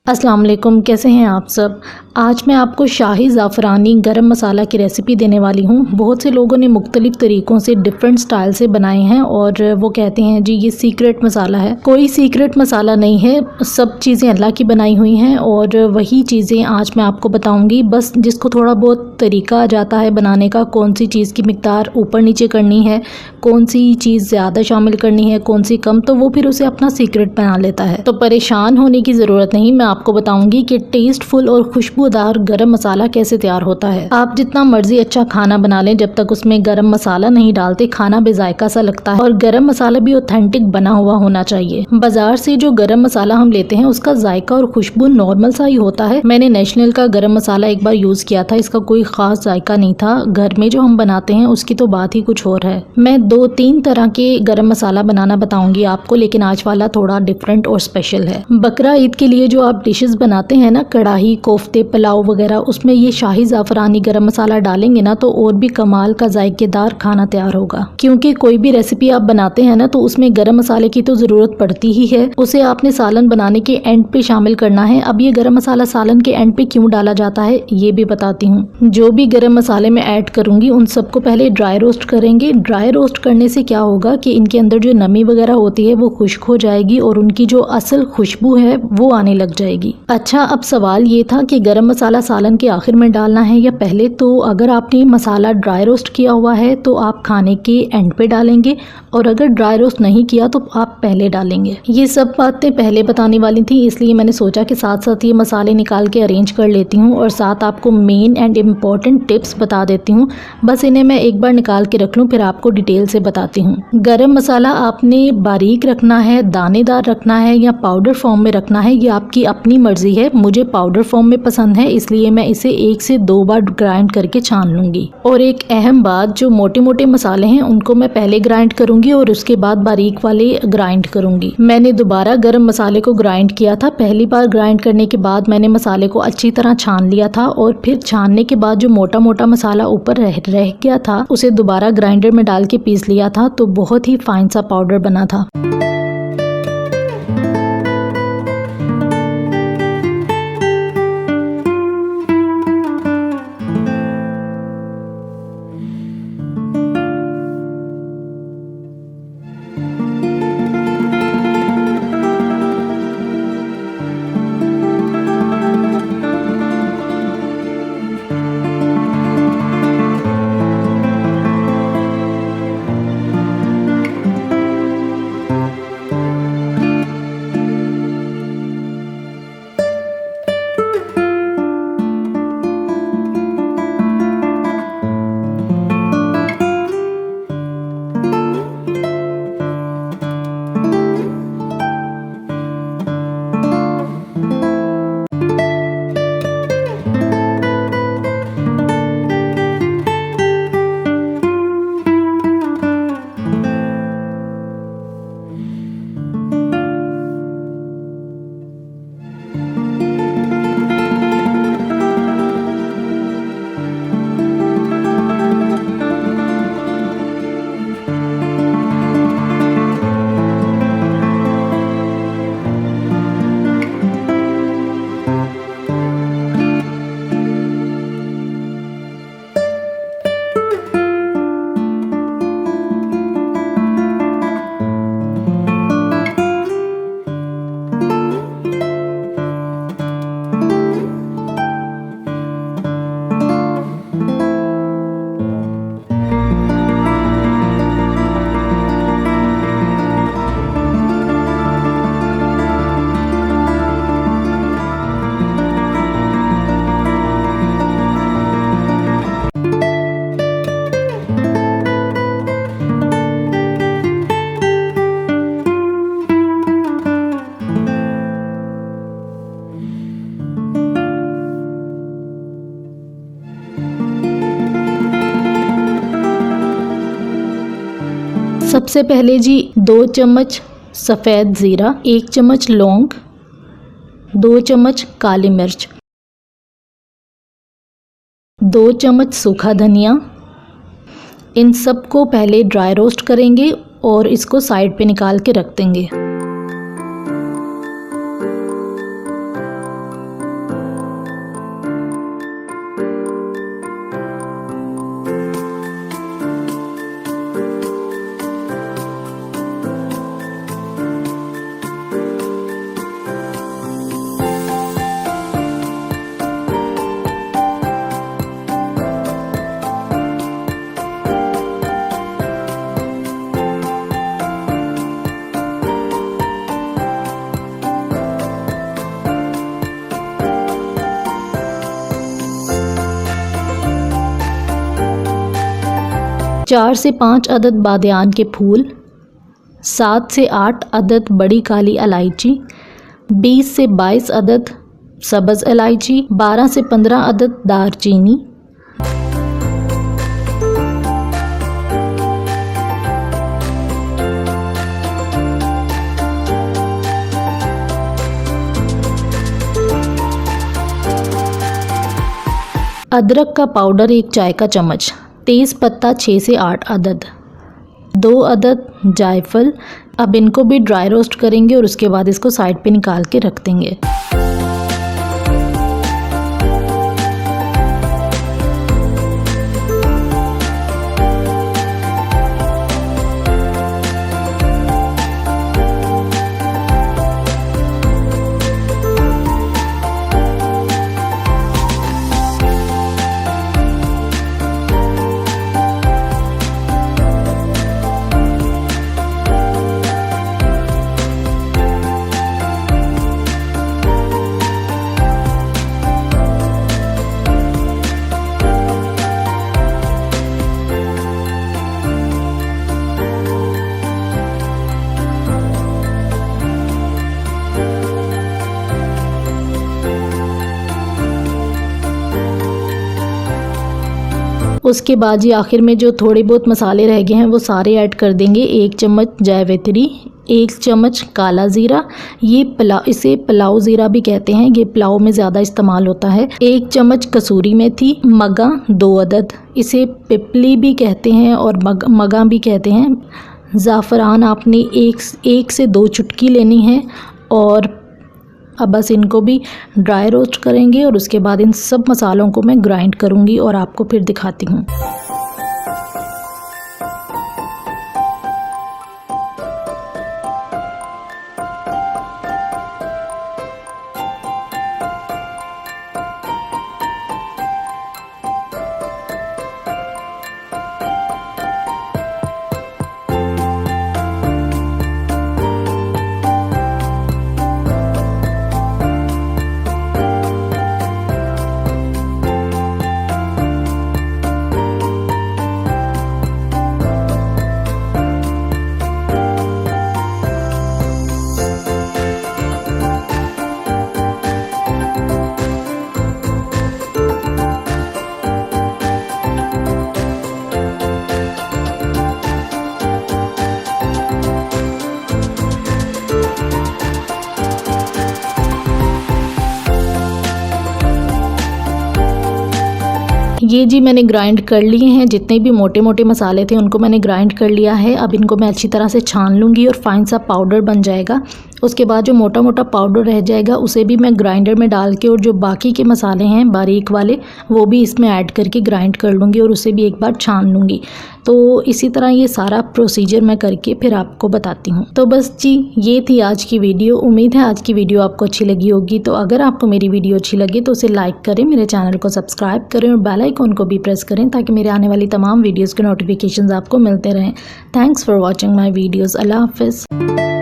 अस्सलाम वालेकुम, कैसे हैं आप सब। आज मैं आपको शाही ज़ाफ़रानी गरम मसाला की रेसिपी देने वाली हूँ। बहुत से लोगों ने मुख्तलिफ़ तरीक़ों से डिफरेंट स्टाइल से बनाए हैं और वो कहते हैं जी ये सीक्रेट मसाला है। कोई सीक्रेट मसाला नहीं है, सब चीज़ें अल्लाह की बनाई हुई हैं और वही चीज़ें आज मैं आपको बताऊँगी। बस जिसको थोड़ा बहुत तरीका आ जाता है बनाने का, कौन सी चीज़ की मिक़दार ऊपर नीचे करनी है, कौन सी चीज़ ज़्यादा शामिल करनी है, कौन सी कम, तो वो फिर उसे अपना सीक्रेट बना लेता है। तो परेशान होने की ज़रूरत नहीं, मैं आपको बताऊंगी कि टेस्टफुल और खुशबूदार गरम मसाला कैसे तैयार होता है। आप जितना मर्जी अच्छा खाना बना लें, जब तक उसमें गरम मसाला नहीं डालते खाना बेजायका सा लगता है। और गरम मसाला भी ऑथेंटिक बना हुआ होना चाहिए। बाजार से जो गरम मसाला हम लेते हैं उसका जायका और खुशबू नॉर्मल सा ही होता है। मैंने नेशनल का गरम मसाला एक बार यूज किया था, इसका कोई खास जायका नहीं था। घर में जो हम बनाते हैं उसकी तो बात ही कुछ और है। मैं 2-3 तरह के गरम मसाला बनाना बताऊंगी आपको, लेकिन आज वाला थोड़ा डिफरेंट और स्पेशल है। बकरा ईद के लिए जो आप डिशेस बनाते हैं ना, कढ़ाई, कोफ्ते, पुलाव वगैरह, उसमें ये शाही ज़ाफ़रानी गरम मसाला डालेंगे ना तो और भी कमाल का जायकेदार खाना तैयार होगा। क्योंकि कोई भी रेसिपी आप बनाते हैं ना तो उसमें गरम मसाले की तो ज़रूरत पड़ती ही है। उसे आपने सालन बनाने के एंड पे शामिल करना है। अब ये गरम मसाला सालन के एंड पे क्यों डाला जाता है ये भी बताती हूँ। जो भी गरम मसाले में ऐड करूँगी उन सबको पहले ड्राई रोस्ट करेंगे। ड्राई रोस्ट करने से क्या होगा कि इनके अंदर जो नमी वगैरह होती है वो खुश्क हो जाएगी और उनकी जो असल खुशबू है वो आने लग जाएगी। अच्छा, अब सवाल ये था कि गरम मसाला सालन के आखिर में डालना है या पहले। तो अगर आपने मसाला ड्राई रोस्ट किया हुआ है तो आप खाने के एंड पे डालेंगे, और अगर ड्राई रोस्ट नहीं किया तो आप पहले डालेंगे। ये सब बातें पहले बताने वाली थी, इसलिए मैंने सोचा कि साथ साथ ये मसाले निकाल के अरेंज कर लेती हूँ और साथ आपको मेन एंड इम्पॉर्टेंट टिप्स बता देती हूँ। बस इन्हें मैं एक बार निकाल के रख लूँ, फिर आपको डिटेल से बताती हूँ। गरम मसाला आपने बारीक रखना है, दानेदार रखना है या पाउडर फॉर्म में रखना है, ये आपकी अपनी मर्जी है। मुझे पाउडर फॉर्म में पसंद है, इसलिए मैं इसे 1 से 2 बार ग्राइंड करके छान लूंगी। और एक अहम बात, जो मोटे मोटे मसाले हैं उनको मैं पहले ग्राइंड करूंगी और उसके बाद बारीक वाले ग्राइंड करूंगी। मैंने दोबारा गरम मसाले को ग्राइंड किया था। पहली बार ग्राइंड करने के बाद मैंने मसाले को अच्छी तरह छान लिया था और फिर छानने के बाद जो मोटा मोटा मसाला ऊपर रह गया था उसे दोबारा ग्राइंडर में डाल के पीस लिया था, तो बहुत ही फाइन सा पाउडर बना था। सबसे पहले जी 2 चम्मच सफ़ेद ज़ीरा, 1 चम्मच लौंग, 2 चम्मच काली मिर्च, 2 चम्मच सूखा धनिया। इन सब को पहले ड्राई रोस्ट करेंगे और इसको साइड पे निकाल के रख देंगे। 4 से 5 अदद बादियान के फूल, 7 से 8 अदद बड़ी काली इलायची, 20 से 22 अदद सब्ज़ इलायची, 12 से 15 अदद दारचीनी, अदरक का पाउडर 1 चाय का चम्मच, तेज़ पत्ता 6 से 8 अदद, 2 अदद जायफल। अब इनको भी ड्राई रोस्ट करेंगे और उसके बाद इसको साइड पे निकाल के रख देंगे। उसके बाद जी आखिर में जो थोड़े बहुत मसाले रह गए हैं वो सारे ऐड कर देंगे। 1 चम्मच जावित्री, 1 चम्मच काला ज़ीरा, इसे पुलाव ज़ीरा भी कहते हैं, ये पुलाव में ज़्यादा इस्तेमाल होता है। 1 चम्मच कसूरी मेथी, मगा 2 अदद, इसे पिपली भी कहते हैं और मगा भी कहते हैं। ज़ाफ़रान आपने एक से 2 चुटकी लेनी है और अब बस इनको भी ड्राई रोस्ट करेंगे और उसके बाद इन सब मसालों को मैं ग्राइंड करूँगी और आपको फिर दिखाती हूँ। ये जी मैंने ग्राइंड कर लिए हैं, जितने भी मोटे मोटे मसाले थे उनको मैंने ग्राइंड कर लिया है। अब इनको मैं अच्छी तरह से छान लूँगी और फाइन सा पाउडर बन जाएगा। उसके बाद जो मोटा मोटा पाउडर रह जाएगा उसे भी मैं ग्राइंडर में डाल के और जो बाकी के मसाले हैं बारीक वाले वो भी इसमें ऐड करके ग्राइंड कर लूँगी और उसे भी एक बार छान लूँगी। तो इसी तरह ये सारा प्रोसीजर मैं करके फिर आपको बताती हूँ। तो बस जी ये थी आज की वीडियो। उम्मीद है आज की वीडियो आपको अच्छी लगी होगी। तो अगर आपको मेरी वीडियो अच्छी लगे तो उसे लाइक करें, मेरे चैनल को सब्सक्राइब करें और बेल आइकन को भी प्रेस करें ताकि मेरे आने वाली तमाम वीडियोज़ के नोटिफिकेशन आपको मिलते रहें। Thanks for watching my videos. अल्लाह हाफ़िज़।